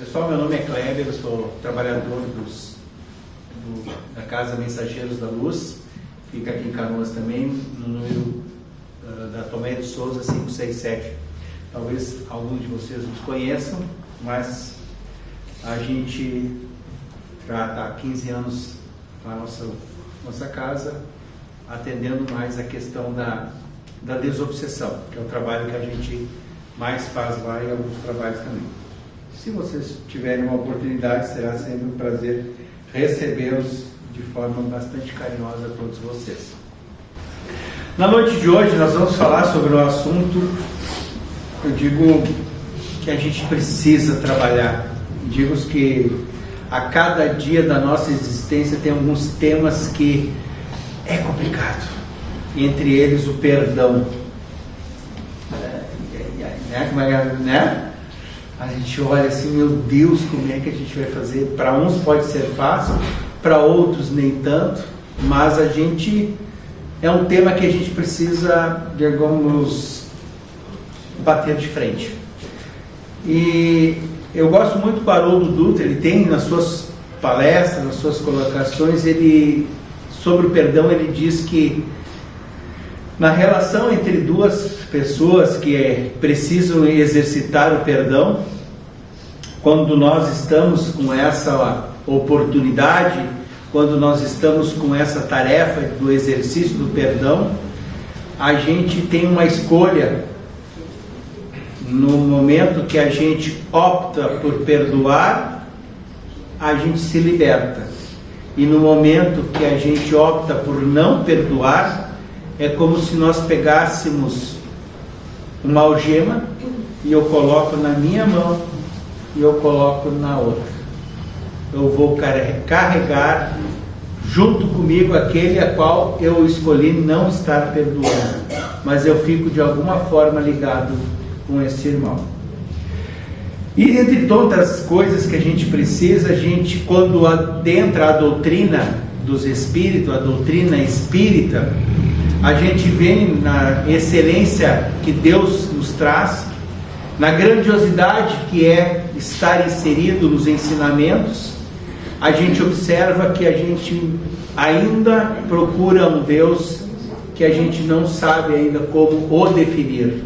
Pessoal, meu nome é Kleber, eu sou trabalhador da Casa Mensageiros da Luz, fica aqui em Canoas também, no número da Tomé de Souza 567. Talvez alguns de vocês nos conheçam, mas a gente já está há 15 anos na nossa casa, atendendo mais a questão da desobsessão, que é o trabalho que a gente mais faz lá e alguns trabalhos também. Se vocês tiverem uma oportunidade, será sempre um prazer recebê-los de forma bastante carinhosa a todos vocês. Na noite de hoje nós vamos falar sobre um assunto, eu digo que a gente precisa trabalhar. Digo que a cada dia da nossa existência tem alguns temas que é complicado. Entre eles o perdão. Né? A gente olha assim, meu Deus, como é que a gente vai fazer? Para uns pode ser fácil, para outros nem tanto, mas é um tema que a gente precisa, digamos, bater de frente. E eu gosto muito do Haroldo Dutra, ele tem nas suas palestras, nas suas colocações, sobre o perdão, ele diz que na relação entre duas pessoas que precisam exercitar o perdão, quando nós estamos com essa oportunidade, quando nós estamos com essa tarefa do exercício do perdão, a gente tem uma escolha. No momento que a gente opta por perdoar, a gente se liberta. E no momento que a gente opta por não perdoar, é como se nós pegássemos uma algema e eu coloco na minha mão e eu coloco na outra. Eu vou carregar junto comigo aquele a qual eu escolhi não estar perdoando, mas eu fico de alguma forma ligado com esse irmão. E entre tantas coisas que a gente precisa, quando adentra a doutrina dos espíritos, a doutrina espírita, a gente vê na excelência que Deus nos traz, na grandiosidade que é estar inserido nos ensinamentos. A gente observa que a gente ainda procura um Deus que a gente não sabe ainda como o definir.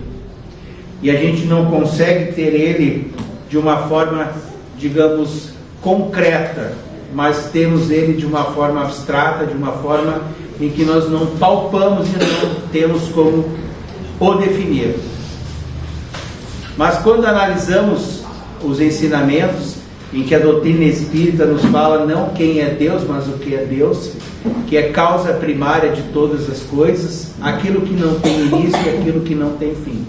E a gente não consegue ter ele de uma forma, digamos, concreta, mas temos ele de uma forma abstrata, de uma forma em que nós não palpamos e não temos como o definir. Mas quando analisamos os ensinamentos, em que a doutrina espírita nos fala não quem é Deus, mas o que é Deus, que é causa primária de todas as coisas, aquilo que não tem início e aquilo que não tem fim.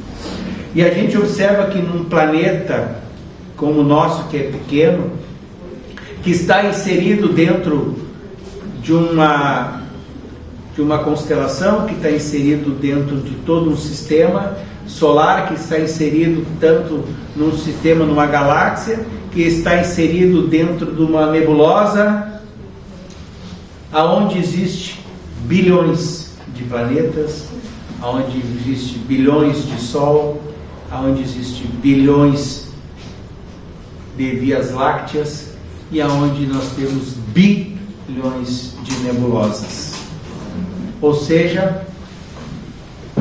E a gente observa que num planeta como o nosso, que é pequeno, que está inserido dentro de uma constelação, que está inserido dentro de todo um sistema solar, que está inserido tanto num sistema, numa galáxia, que está inserido dentro de uma nebulosa, aonde existe bilhões de planetas, aonde existe bilhões de sol, aonde existe bilhões de vias lácteas e aonde nós temos bilhões de nebulosas. Ou seja,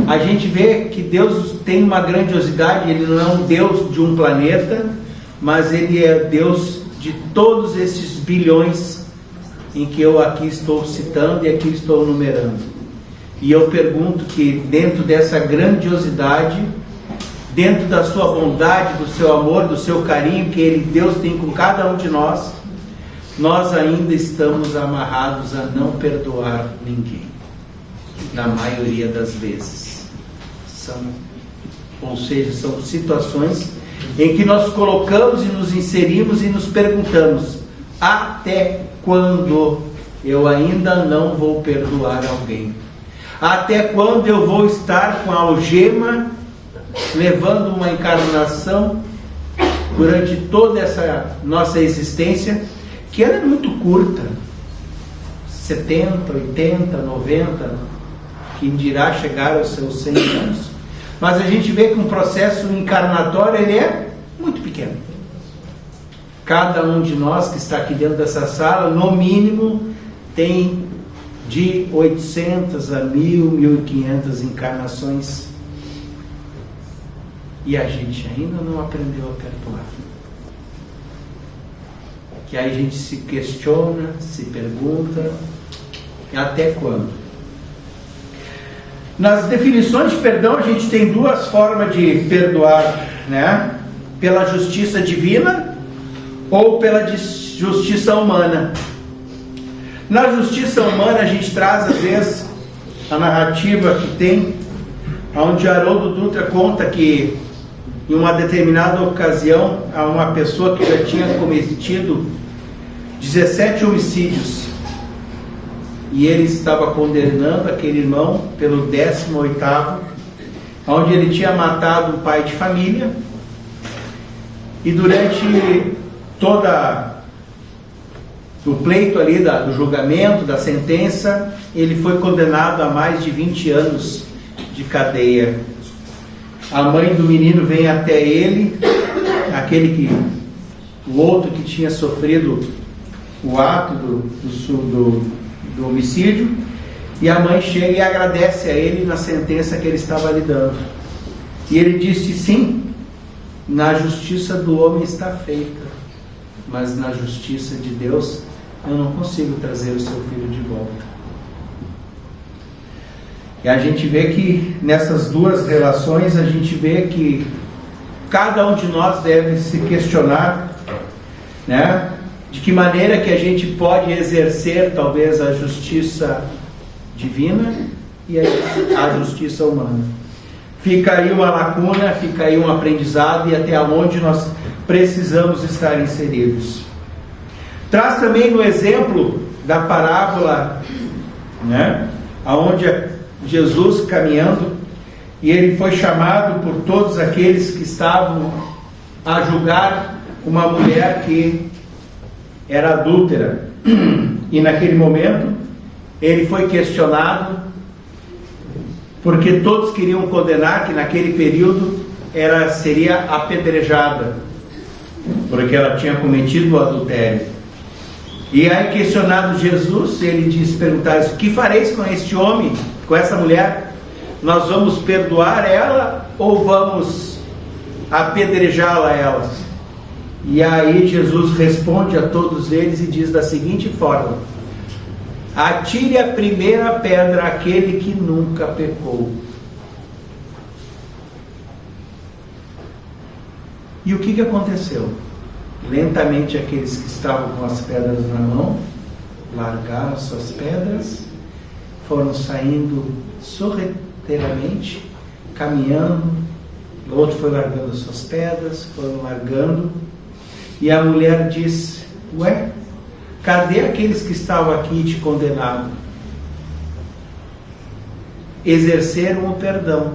a gente vê que Deus tem uma grandiosidade. Ele não é um Deus de um planeta, mas Ele é Deus de todos esses bilhões em que eu aqui estou citando e aqui estou numerando. E eu pergunto que dentro dessa grandiosidade, dentro da sua bondade, do seu amor, do seu carinho que Deus tem com cada um de nós, nós ainda estamos amarrados a não perdoar ninguém. Na maioria das vezes. Ou seja, são situações em que nós colocamos e nos inserimos e nos perguntamos: até quando eu ainda não vou perdoar alguém? Até quando eu vou estar com a algema, levando uma encarnação durante toda essa nossa existência, que ela é muito curta, 70, 80, 90, que dirá chegar aos seus 100 anos. Mas a gente vê que um processo encarnatório ele é muito pequeno. cada um de nós que está aqui dentro dessa sala, no mínimo, tem de 800 a 1.000, 1.500 encarnações. E a gente ainda não aprendeu a perdoar. Que aí a gente se questiona, se pergunta, até quando? Nas definições de perdão, a gente tem duas formas de perdoar, né? Pela justiça divina ou pela justiça humana. Na justiça humana, a gente traz, às vezes, a narrativa que tem, onde Haroldo Dutra conta que, em uma determinada ocasião, há uma pessoa que já tinha cometido 17 homicídios, e ele estava condenando aquele irmão pelo 18º, onde ele tinha matado um pai de família, e durante toda o pleito ali do julgamento, da sentença, ele foi condenado a mais de 20 anos de cadeia. A mãe do menino vem até ele, o outro que tinha sofrido o ato do homicídio, e a mãe chega e agradece a ele na sentença que ele estava lhe dando. E ele disse: sim, na justiça do homem está feita, mas na justiça de Deus eu não consigo trazer o seu filho de volta. E a gente vê que nessas duas relações, a gente vê que cada um de nós deve se questionar, né? De que maneira que a gente pode exercer talvez a justiça divina e a justiça humana. Fica aí uma lacuna, fica aí um aprendizado, e até onde nós precisamos estar inseridos. Traz também no exemplo da parábola, né, onde Jesus caminhando, e ele foi chamado por todos aqueles que estavam a julgar uma mulher que era adúltera, e naquele momento ele foi questionado, porque todos queriam condenar que naquele período seria apedrejada, porque ela tinha cometido o adultério. E aí, questionado Jesus, ele perguntar: o que fareis com este homem, com essa mulher? Nós vamos perdoar ela ou vamos apedrejá-la ela? E aí Jesus responde a todos eles e diz da seguinte forma: atire a primeira pedra aquele que nunca pecou. E o que aconteceu? Lentamente aqueles que estavam com as pedras na mão largaram suas pedras, foram saindo sorrateiramente, caminhando. O outro foi largando suas pedras, foram largando. E a mulher disse: ué, cadê aqueles que estavam aqui te condenavam? Exerceram o perdão.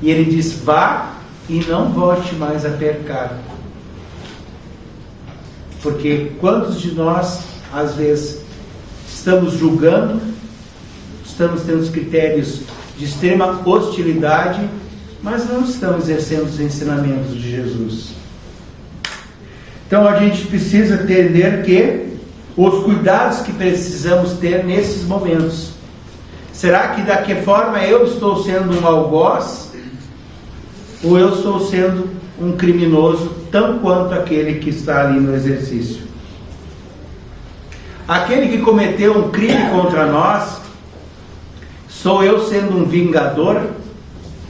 E ele diz: vá e não volte mais a pecar. Porque quantos de nós, às vezes, estamos julgando, estamos tendo os critérios de extrema hostilidade, mas não estamos exercendo os ensinamentos de Jesus. Então a gente precisa entender que os cuidados que precisamos ter nesses momentos. Será que da que forma eu estou sendo um algoz, ou eu estou sendo um criminoso tão quanto aquele que está ali no exercício? Aquele que cometeu um crime contra nós, sou eu sendo um vingador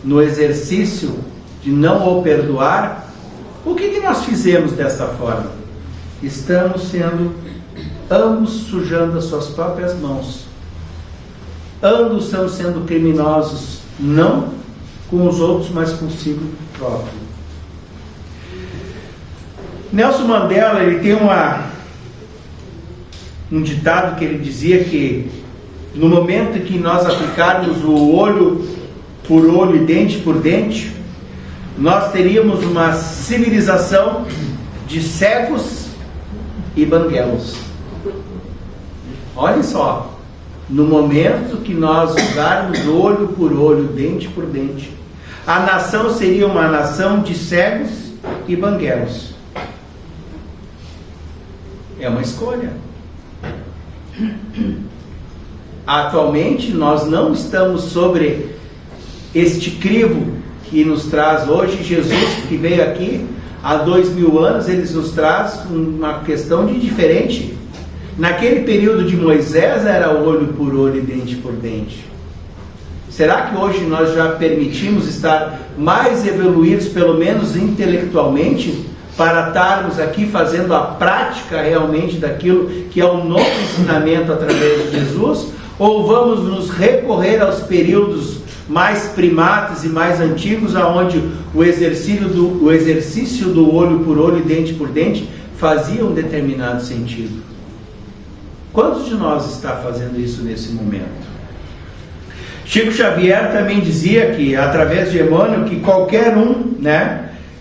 no exercício de não o perdoar? O que nós fizemos dessa forma? Estamos sendo, ambos sujando as suas próprias mãos. Ambos estamos sendo criminosos, não com os outros, mas consigo próprio. Nelson Mandela, ele tem um ditado que ele dizia que no momento que nós aplicarmos o olho por olho e dente por dente, nós teríamos uma civilização de cegos e banguelos. Olhem só, no momento que nós usarmos olho por olho, dente por dente, a nação seria uma nação de cegos e banguelos. É uma escolha. Atualmente nós não estamos sobre este crivo que nos traz hoje. Jesus, que veio aqui há 2000 anos, ele nos traz uma questão de diferente. Naquele período de Moisés era olho por olho e dente por dente. Será que hoje nós já permitimos estar mais evoluídos, pelo menos intelectualmente, para estarmos aqui fazendo a prática realmente daquilo que é o novo ensinamento através de Jesus? Ou vamos nos recorrer aos períodos mais primates e mais antigos, aonde o exercício do olho por olho e dente por dente fazia um determinado sentido? Quantos de nós está fazendo isso nesse momento? Chico Xavier também dizia que, através de Emmanuel, que qualquer um,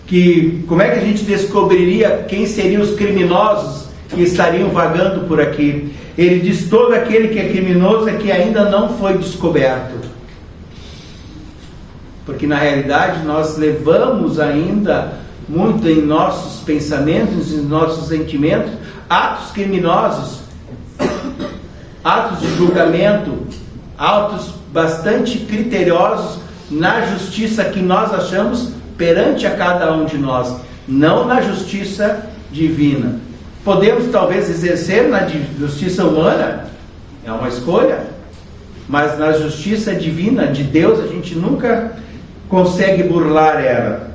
que como é que a gente descobriria quem seriam os criminosos que estariam vagando por aqui? Ele diz: todo aquele que é criminoso é que ainda não foi descoberto. Porque na realidade nós levamos ainda muito em nossos pensamentos, em nossos sentimentos, atos criminosos, atos de julgamento, atos bastante criteriosos na justiça que nós achamos perante a cada um de nós, não na justiça divina. Podemos talvez exercer na justiça humana, é uma escolha, mas na justiça divina de Deus a gente nunca consegue burlar ela.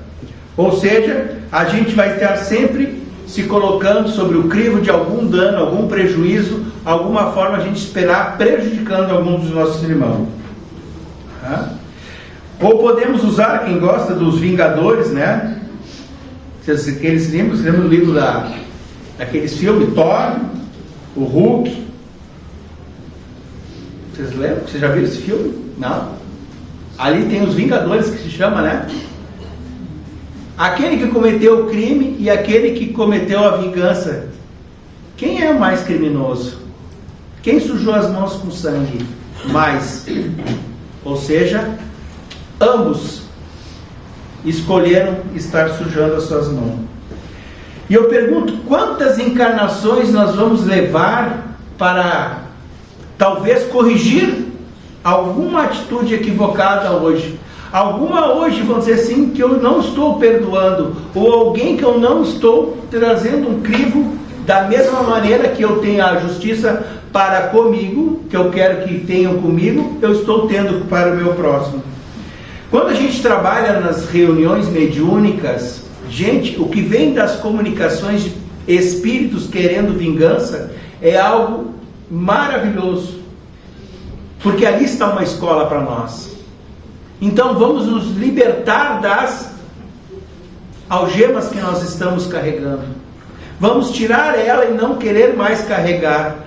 Ou seja, a gente vai estar sempre se colocando sobre o crivo de algum dano, algum prejuízo, alguma forma a gente esperar prejudicando algum dos nossos irmãos. Ou podemos usar, quem gosta dos Vingadores, aqueles livros, você lembra do livro daqueles filmes, Thor, o Hulk? Vocês lembram? Vocês já viram esse filme? Não? Ali tem os Vingadores, que se chama, aquele que cometeu o crime e aquele que cometeu a vingança. Quem é o mais criminoso? Quem sujou as mãos com sangue? Mais. Ou seja, ambos escolheram estar sujando as suas mãos. E eu pergunto, quantas encarnações nós vamos levar para talvez corrigir alguma atitude equivocada hoje? Alguma hoje, vamos dizer assim, que eu não estou perdoando, ou alguém que eu não estou trazendo um crivo da mesma maneira que eu tenho a justiça para comigo, que eu quero que tenham comigo, eu estou tendo para o meu próximo. Quando a gente trabalha nas reuniões mediúnicas, gente, o que vem das comunicações de espíritos querendo vingança é algo maravilhoso, porque ali está uma escola para nós. Então vamos nos libertar das algemas que nós estamos carregando. Vamos tirar ela e não querer mais carregar.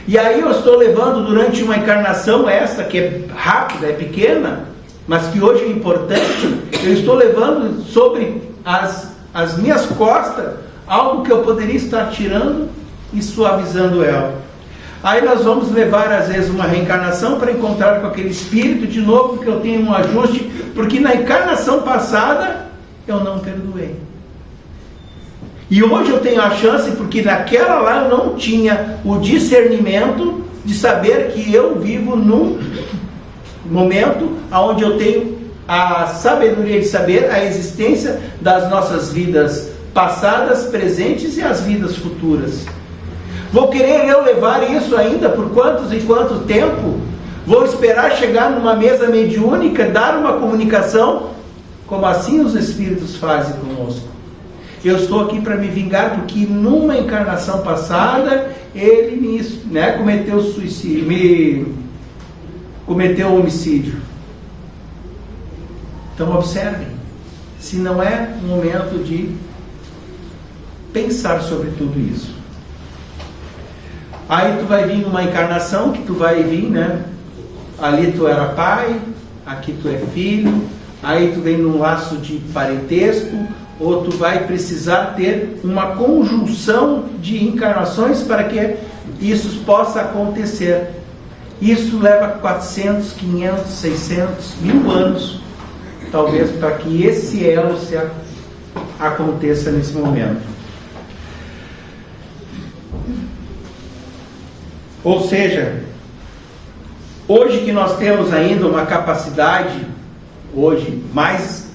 E aí eu estou levando durante uma encarnação essa, que é rápida, é pequena, mas que hoje é importante, eu estou levando sobre as minhas costas algo que eu poderia estar tirando e suavizando ela. Aí nós vamos levar às vezes uma reencarnação para encontrar com aquele espírito de novo, que eu tenho um ajuste, porque na encarnação passada eu não perdoei. E hoje eu tenho a chance, porque naquela lá eu não tinha o discernimento de saber que eu vivo num momento onde eu tenho a sabedoria de saber a existência das nossas vidas passadas, presentes e as vidas futuras. Vou querer eu levar isso ainda por quantos e quanto tempo? Vou esperar chegar numa mesa mediúnica, dar uma comunicação, como assim os espíritos fazem conosco. Eu estou aqui para me vingar, porque numa encarnação passada ele cometeu suicídio, cometeu homicídio. Então observem, se não é um momento de pensar sobre tudo isso. Aí tu vai vir numa encarnação que tu vai vir, ali tu era pai, aqui tu é filho, aí tu vem num laço de parentesco, ou tu vai precisar ter uma conjunção de encarnações para que isso possa acontecer. Isso leva 400, 500, 600, 1000 anos, talvez, para que esse elo aconteça nesse momento. Ou seja, hoje que nós temos ainda uma capacidade, hoje mais,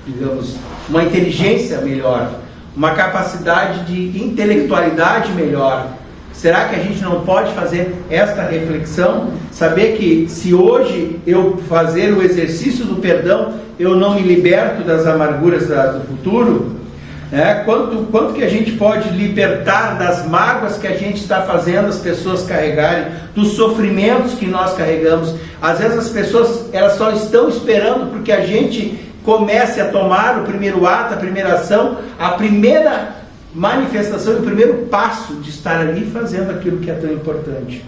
digamos, uma inteligência melhor, uma capacidade de intelectualidade melhor, será que a gente não pode fazer esta reflexão? Saber que se hoje eu fazer o exercício do perdão, eu não me liberto das amarguras do futuro? Quanto que a gente pode libertar das mágoas que a gente está fazendo as pessoas carregarem, dos sofrimentos que nós carregamos? Às vezes as pessoas, elas só estão esperando porque a gente comece a tomar o primeiro ato, a primeira ação, a primeira manifestação, o primeiro passo de estar ali fazendo aquilo que é tão importante.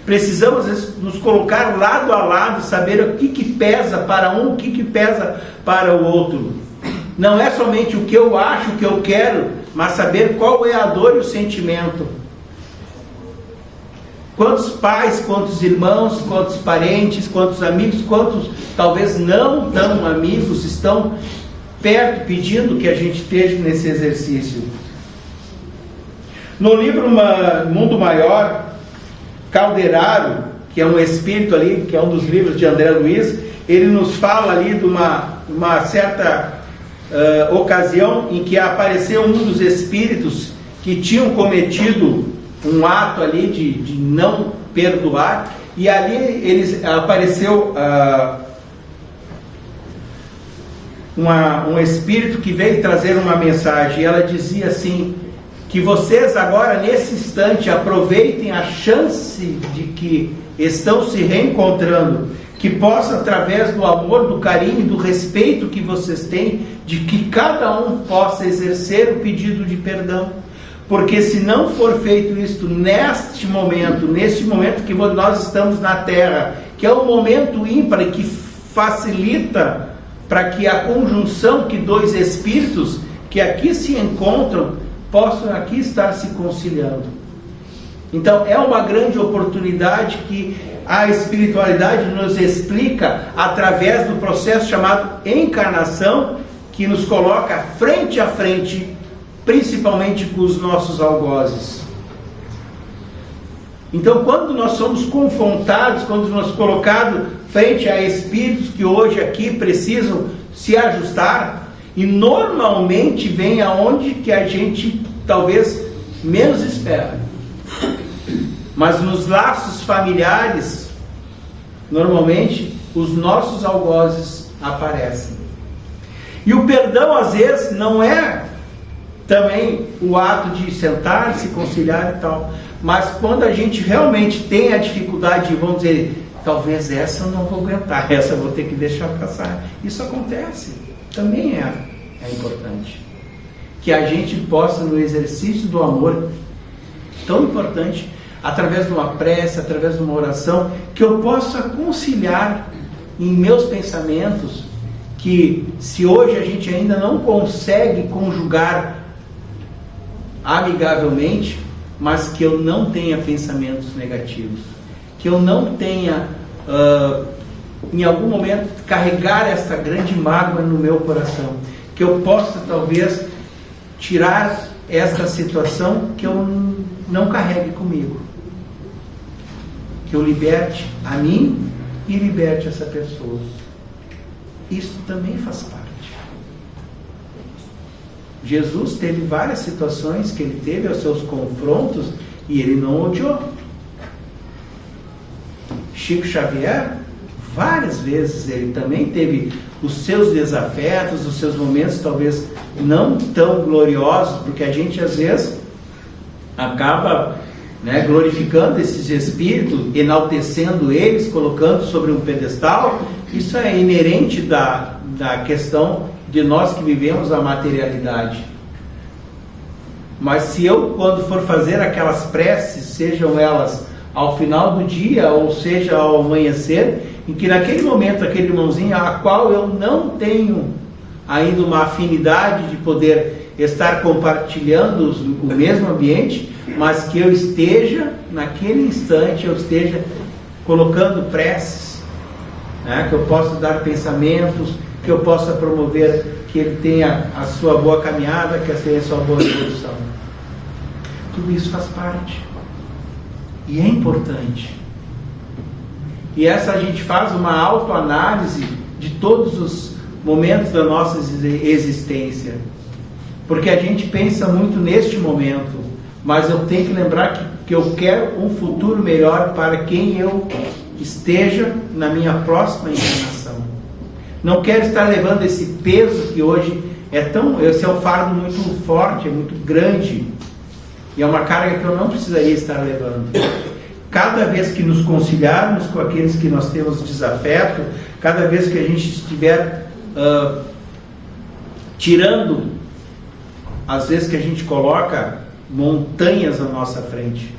Precisamos nos colocar lado a lado, saber o que pesa para um, o que pesa para o outro. Não é somente o que eu acho, o que eu quero, mas saber qual é a dor e o sentimento. Quantos pais, quantos irmãos, quantos parentes, quantos amigos, quantos talvez não tão amigos estão perto pedindo que a gente esteja nesse exercício. No livro Mundo Maior, Calderaro, que é um espírito ali, que é um dos livros de André Luiz, ele nos fala ali de uma certa ocasião em que apareceu um dos espíritos que tinham cometido um ato ali de não perdoar, e ali apareceu um espírito que veio trazer uma mensagem, e ela dizia assim, que vocês agora nesse instante aproveitem a chance de que estão se reencontrando, que possa, através do amor, do carinho, do respeito que vocês têm, de que cada um possa exercer o pedido de perdão. Porque se não for feito isto neste momento que nós estamos na Terra, que é um momento ímpar e que facilita para que a conjunção que dois espíritos que aqui se encontram possam aqui estar se conciliando. Então é uma grande oportunidade que a espiritualidade nos explica através do processo chamado encarnação, que nos coloca frente a frente, principalmente com os nossos algozes. Então, quando nós somos confrontados, quando nós somos colocados frente a espíritos que hoje aqui precisam se ajustar, e normalmente vem aonde que a gente talvez menos espera. Mas nos laços familiares, normalmente, os nossos algozes aparecem. E o perdão, às vezes, não é também o ato de sentar, se conciliar e tal. Mas quando a gente realmente tem a dificuldade de, vamos dizer, talvez essa eu não vou aguentar, essa eu vou ter que deixar passar. Isso acontece. Também é importante. Que a gente possa, no exercício do amor, tão importante, através de uma prece, através de uma oração, que eu possa conciliar em meus pensamentos, que se hoje a gente ainda não consegue conjugar amigavelmente, mas que eu não tenha pensamentos negativos, que eu não tenha, em algum momento, carregar essa grande mágoa no meu coração, que eu possa talvez tirar esta situação que eu não carregue comigo, que eu liberte a mim e liberte essa pessoa. Isso também faz parte. Jesus teve várias situações que ele teve aos seus confrontos e ele não odiou. Chico Xavier, várias vezes ele também teve os seus desafetos, os seus momentos talvez não tão gloriosos, porque a gente às vezes acaba glorificando esses espíritos, enaltecendo eles, colocando sobre um pedestal. Isso é inerente da questão de nós que vivemos a materialidade. Mas se eu, quando for fazer aquelas preces, sejam elas ao final do dia, ou seja, ao amanhecer, em que naquele momento, aquele irmãozinho, a qual eu não tenho ainda uma afinidade de poder estar compartilhando o mesmo ambiente, mas que eu esteja, naquele instante, eu esteja colocando preces, que eu possa dar pensamentos, que eu possa promover que ele tenha a sua boa caminhada, que ele tenha a sua boa evolução. Tudo isso faz parte. E é importante. E essa a gente faz uma autoanálise de todos os momentos da nossa existência. Porque a gente pensa muito neste momento, mas eu tenho que lembrar que eu quero um futuro melhor para quem eu esteja na minha próxima encarnação. Não quero estar levando esse peso que hoje esse é um fardo muito forte, é muito grande, e é uma carga que eu não precisaria estar levando. Cada vez que nos conciliarmos com aqueles que nós temos desafeto, cada vez que a gente estiver tirando, às vezes que a gente coloca montanhas à nossa frente.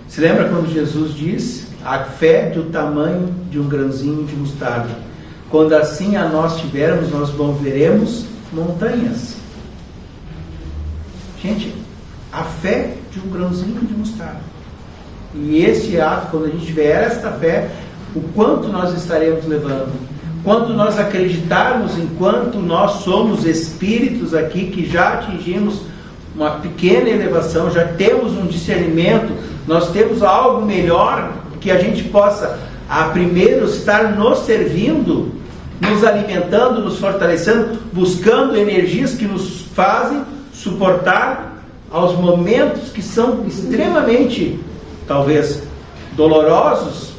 Se lembra quando Jesus diz: a fé do tamanho de um grãozinho de mostarda. Quando assim a nós tivermos, nós veremos montanhas. Gente, a fé de um grãozinho de mostarda. E esse ato, quando a gente tiver esta fé, o quanto nós estaremos levando? Quando nós acreditarmos, enquanto nós somos espíritos aqui, que já atingimos uma pequena elevação, já temos um discernimento, nós temos algo melhor, que a gente possa, a primeiro, estar nos servindo, nos alimentando, nos fortalecendo, buscando energias que nos fazem suportar aos momentos que são extremamente, talvez, dolorosos,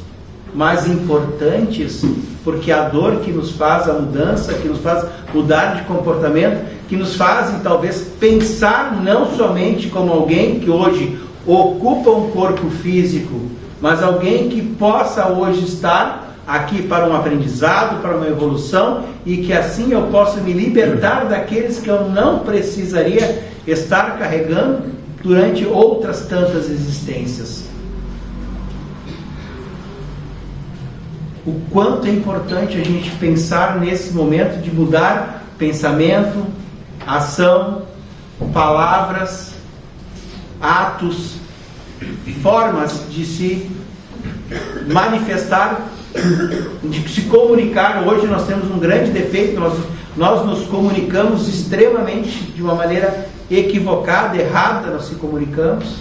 mas importantes, porque a dor que nos faz a mudança, que nos faz mudar de comportamento, que nos fazem talvez pensar não somente como alguém que hoje ocupa um corpo físico, mas alguém que possa hoje estar aqui para um aprendizado, para uma evolução, e que assim eu possa me libertar daqueles que eu não precisaria estar carregando durante outras tantas existências. O quanto é importante a gente pensar nesse momento de mudar pensamento, ação, palavras, atos, formas de se manifestar, de se comunicar. Hoje nós temos um grande defeito, nós nos comunicamos extremamente de uma maneira equivocada, errada, nós se comunicamos,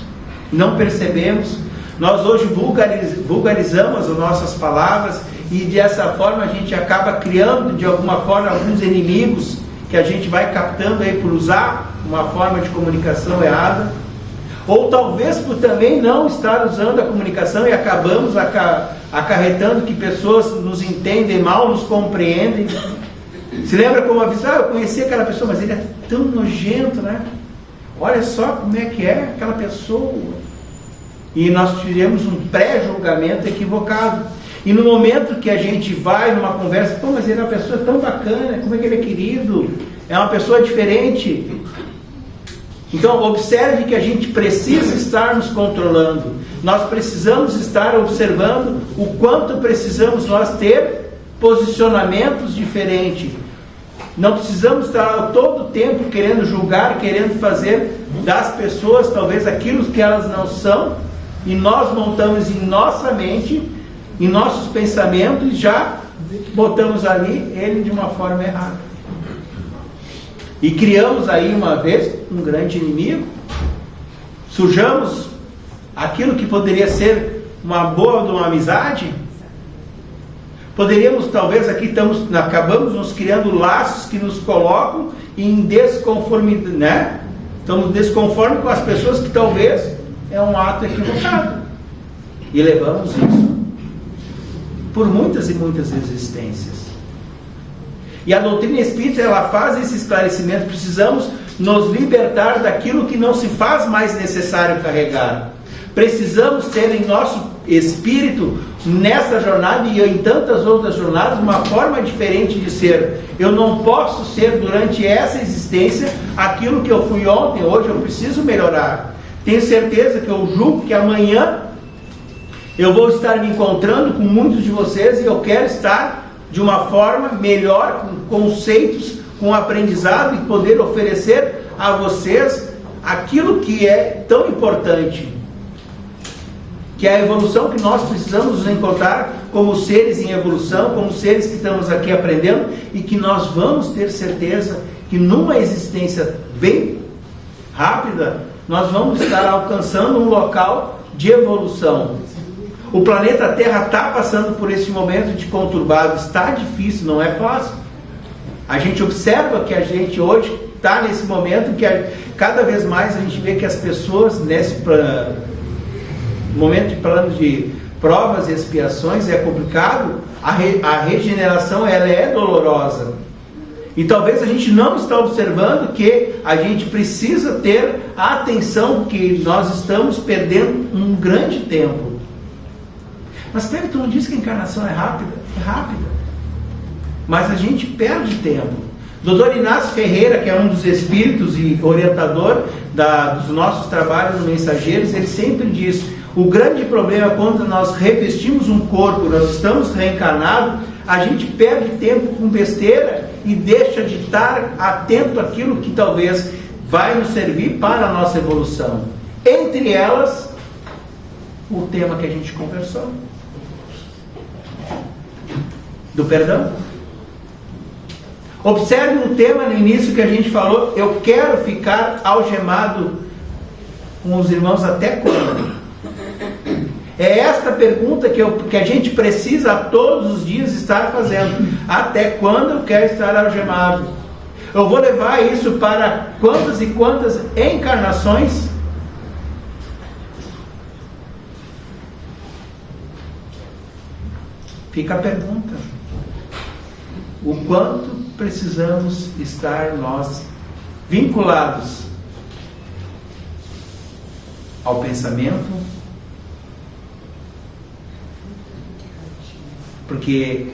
não percebemos. Nós hoje vulgarizamos as nossas palavras e dessa forma a gente acaba criando de alguma forma alguns inimigos que a gente vai captando aí por usar uma forma de comunicação errada, ou talvez por também não estar usando a comunicação e acabamos acarretando que pessoas nos entendem mal, nos compreendem. Se lembra como avisar, eu conheci aquela pessoa, mas ele é tão nojento, né? Olha só como é que é aquela pessoa. E nós tivemos um pré-julgamento equivocado. E no momento que a gente vai numa conversa, pô, mas ele é uma pessoa tão bacana, como é que ele é querido? É uma pessoa diferente. Então, observe que a gente precisa estar nos controlando. Nós precisamos estar observando o quanto precisamos nós ter posicionamentos diferentes. Não precisamos estar todo o tempo querendo julgar, querendo fazer das pessoas talvez aquilo que elas não são, e nós montamos em nossa mente, em nossos pensamentos, e já botamos ali ele de uma forma errada. E criamos aí uma vez um grande inimigo, sujamos aquilo que poderia ser uma boa de uma amizade. Poderíamos, talvez aqui acabamos nos criando laços que nos colocam em desconformidade, né? Estamos desconformes com as pessoas que talvez é um ato equivocado. E levamos isso por muitas e muitas existências. E a doutrina espírita, ela faz esse esclarecimento. Precisamos nos libertar daquilo que não se faz mais necessário carregar. Precisamos ter em nosso espírito, nessa jornada e em tantas outras jornadas, uma forma diferente de ser. Eu não posso ser durante essa existência aquilo que eu fui ontem. Hoje eu preciso melhorar. Tenho certeza que eu julgo que amanhã eu vou estar me encontrando com muitos de vocês, e eu quero estar de uma forma melhor, com conceitos, com aprendizado, e poder oferecer a vocês aquilo que é tão importante, que é a evolução que nós precisamos nos encontrar como seres em evolução, como seres que estamos aqui aprendendo, e que nós vamos ter certeza que numa existência bem rápida, nós vamos estar alcançando um local de evolução. O planeta Terra está passando por esse momento de conturbado, está difícil, não é fácil. A gente observa que a gente hoje está nesse momento que cada vez mais a gente vê que as pessoas nesse momento de plano de provas e expiações é complicado, a regeneração ela é dolorosa. E talvez a gente não está observando que a gente precisa ter a atenção que nós estamos perdendo um grande tempo. Mas Pedro, tu não disse que a encarnação é rápida? É rápida. Mas a gente perde tempo. Dr. Inácio Ferreira, que é um dos espíritos e orientador dos nossos trabalhos no Mensageiros, ele sempre diz: o grande problema é quando nós revestimos um corpo, nós estamos reencarnados, a gente perde tempo com besteira e deixa de estar atento àquilo que talvez vai nos servir para a nossa evolução. Entre elas, o tema que a gente conversou, do perdão. Observe no tema no início que a gente falou: eu quero ficar algemado com os irmãos até quando? É esta pergunta que a gente precisa todos os dias estar fazendo. Até quando eu quero estar algemado? Eu vou levar isso para quantas e quantas encarnações? Fica a pergunta. O quanto precisamos estar nós vinculados ao pensamento? Porque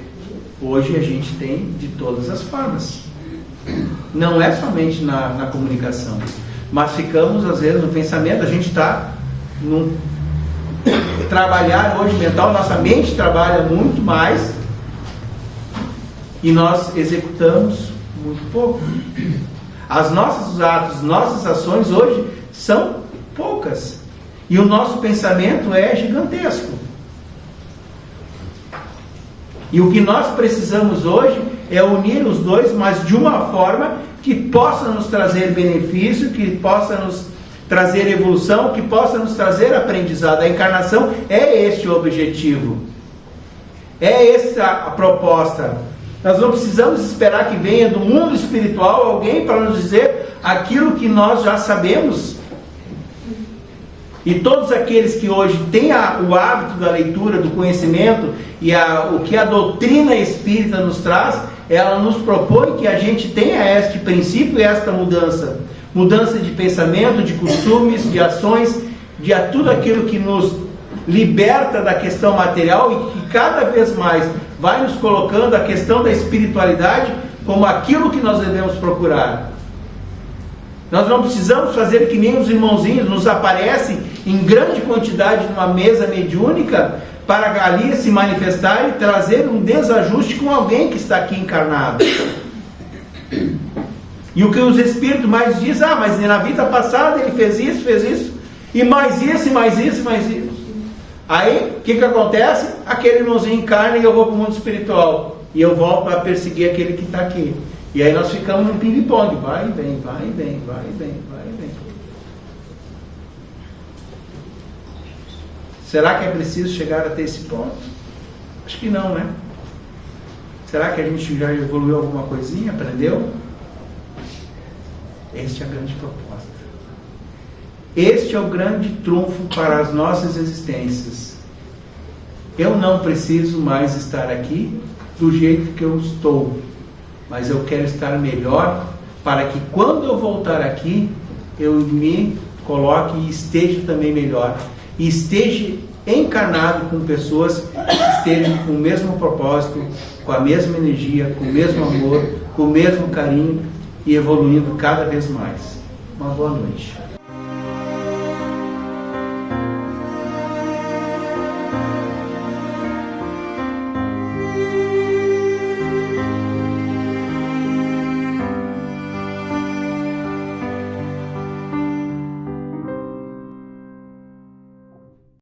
hoje a gente tem de todas as formas. Não é somente na comunicação, mas ficamos às vezes no pensamento. A gente está num trabalhar hoje mental, nossa mente trabalha muito mais e nós executamos muito pouco. As nossos atos, nossas ações hoje são poucas e o nosso pensamento é gigantesco. E o que nós precisamos hoje é unir os dois, mas de uma forma que possa nos trazer benefício, que possa nos trazer evolução, que possa nos trazer aprendizado. A encarnação é este o objetivo. É essa a proposta. Nós não precisamos esperar que venha do mundo espiritual alguém para nos dizer aquilo que nós já sabemos. E todos aqueles que hoje têm o hábito da leitura, do conhecimento e o que a doutrina espírita nos traz, ela nos propõe que a gente tenha este princípio e esta mudança. Mudança de pensamento, de costumes, de ações, de tudo aquilo que nos liberta da questão material e que cada vez mais vai nos colocando a questão da espiritualidade como aquilo que nós devemos procurar. Nós não precisamos fazer que nem os irmãozinhos nos aparecem em grande quantidade numa mesa mediúnica para ali se manifestar e trazer um desajuste com alguém que está aqui encarnado. E o que os espíritos mais dizem: mas na vida passada ele fez isso, e mais isso, e mais isso, e mais isso. Aí, o que acontece? Aquele irmãozinho encarna e eu vou para o mundo espiritual. E eu volto para perseguir aquele que está aqui. E aí nós ficamos no ping-pong. Vai e vem, vai e vem, vai e vem, vai e vem. Será que é preciso chegar até esse ponto? Acho que não, né? Será que a gente já evoluiu alguma coisinha? Aprendeu? Esta é a grande proposta. Este é o grande trunfo para as nossas existências. Eu não preciso mais estar aqui do jeito que eu estou, mas eu quero estar melhor para que quando eu voltar aqui, eu me coloque e esteja também melhor. E esteja encarnado com pessoas que estejam com o mesmo propósito, com a mesma energia, com o mesmo amor, com o mesmo carinho e evoluindo cada vez mais. Uma boa noite.